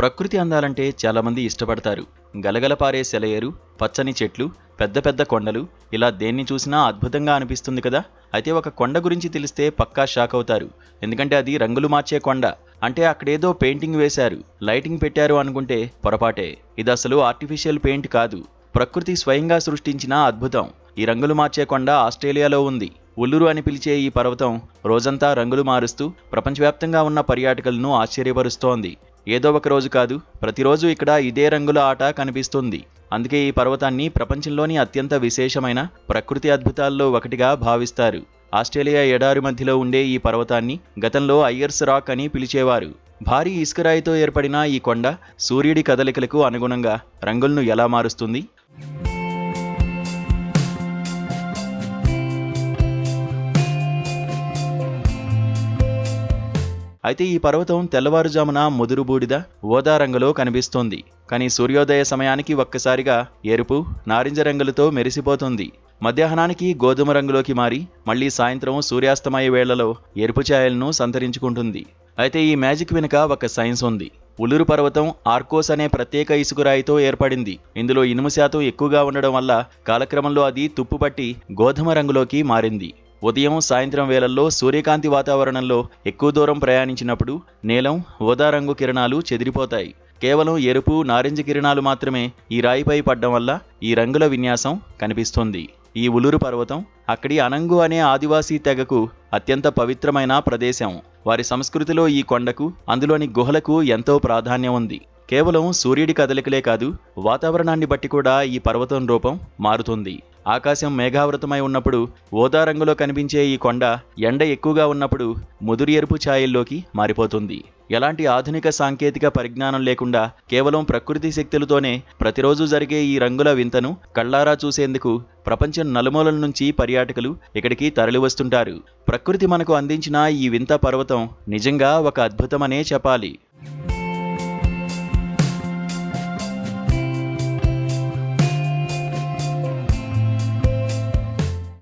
ప్రకృతి అందాలంటే చాలామంది ఇష్టపడతారు. గలగల పారే సెలయేరు, పచ్చని చెట్లు, పెద్ద పెద్ద కొండలు, ఇలా దేన్ని చూసినా అద్భుతంగా అనిపిస్తుంది కదా. అయితే ఒక కొండ గురించి తెలిస్తే పక్కా షాక్ అవుతారు. ఎందుకంటే అది రంగులు మార్చే కొండ. అంటే అక్కడేదో పెయింటింగ్ వేశారు, లైటింగ్ పెట్టారు అనుకుంటే పొరపాటే. ఇది అసలు ఆర్టిఫిషియల్ పెయింట్ కాదు, ప్రకృతి స్వయంగా సృష్టించిన అద్భుతం. ఈ రంగులు మార్చే కొండ ఆస్ట్రేలియాలో ఉంది. ఉల్లురు అని పిలిచే ఈ పర్వతం రోజంతా రంగులు మారుస్తూ ప్రపంచవ్యాప్తంగా ఉన్న పర్యాటకులను ఆశ్చర్యపరుస్తోంది. ఏదో ఒక రోజు కాదు, ప్రతిరోజు ఇక్కడ ఇదే రంగుల ఆట కనిపిస్తుంది. అందుకే ఈ పర్వతాన్ని ప్రపంచంలోని అత్యంత విశేషమైన ప్రకృతి అద్భుతాల్లో ఒకటిగా భావిస్తారు. ఆస్ట్రేలియా ఎడారి మధ్యలో ఉండే ఈ పర్వతాన్ని గతంలో అయ్యర్స్ రాక్ అని పిలిచేవారు. భారీ ఇసుకరాయితో ఏర్పడిన ఈ కొండ సూర్యుడి కదలికలకు అనుగుణంగా రంగులను ఎలా మారుస్తుంది? అయితే ఈ పర్వతం తెల్లవారుజామున ముదురు బూడిద, ఓదా రంగులో కనిపిస్తోంది. కానీ సూర్యోదయ సమయానికి ఒక్కసారిగా ఎరుపు, నారింజ రంగులతో మెరిసిపోతుంది. మధ్యాహ్నానికి గోధుమ రంగులోకి మారి మళ్లీ సాయంత్రం సూర్యాస్తమయ వేళలో ఎరుపు ఛాయలను సంతరించుకుంటుంది. అయితే ఈ మ్యాజిక్ వెనుక ఒక సైన్స్ ఉంది. ఉలురు పర్వతం ఆర్కోస్ అనే ప్రత్యేక ఇసుకరాయితో ఏర్పడింది. ఇందులో ఇనుము శాతం ఎక్కువగా ఉండడం వల్ల కాలక్రమంలో అది తుప్పుపట్టి గోధుమ రంగులోకి మారింది. ఉదయం, సాయంత్రం వేళల్లో సూర్యకాంతి వాతావరణంలో ఎక్కువ దూరం ప్రయాణించినప్పుడు నీలం, ఊదా రంగు కిరణాలు చెదిరిపోతాయి. కేవలం ఎరుపు, నారింజ కిరణాలు మాత్రమే ఈ రాయిపై పడ్డం వల్ల ఈ రంగుల విన్యాసం కనిపిస్తుంది. ఈ ఉలురు పర్వతం అక్కడి అనంగు అనే ఆదివాసీ తెగకు అత్యంత పవిత్రమైన ప్రదేశం. వారి సంస్కృతిలో ఈ కొండకు, అందులోని గుహలకు ఎంతో ప్రాధాన్యం ఉంది. కేవలం సూర్యుడి కదలికలే కాదు, వాతావరణాన్ని బట్టి కూడా ఈ పర్వతం రూపం మారుతుంది. ఆకాశం మేఘావృతమై ఉన్నప్పుడు ఓదా రంగులో కనిపించే ఈ కొండ ఎండ ఎక్కువగా ఉన్నప్పుడు ముదురు ఎరుపు ఛాయల్లోకి మారిపోతుంది. ఎలాంటి ఆధునిక సాంకేతిక పరిజ్ఞానం లేకుండా కేవలం ప్రకృతి శక్తులతోనే ప్రతిరోజు జరిగే ఈ రంగుల వింతను కళ్ళారా చూసేందుకు ప్రపంచం నలుమూలల నుంచి పర్యాటకులు ఇక్కడికి తరలివస్తుంటారు. ప్రకృతి మనకు అందించిన ఈ వింత పర్వతం నిజంగా ఒక అద్భుతమనే చెప్పాలి.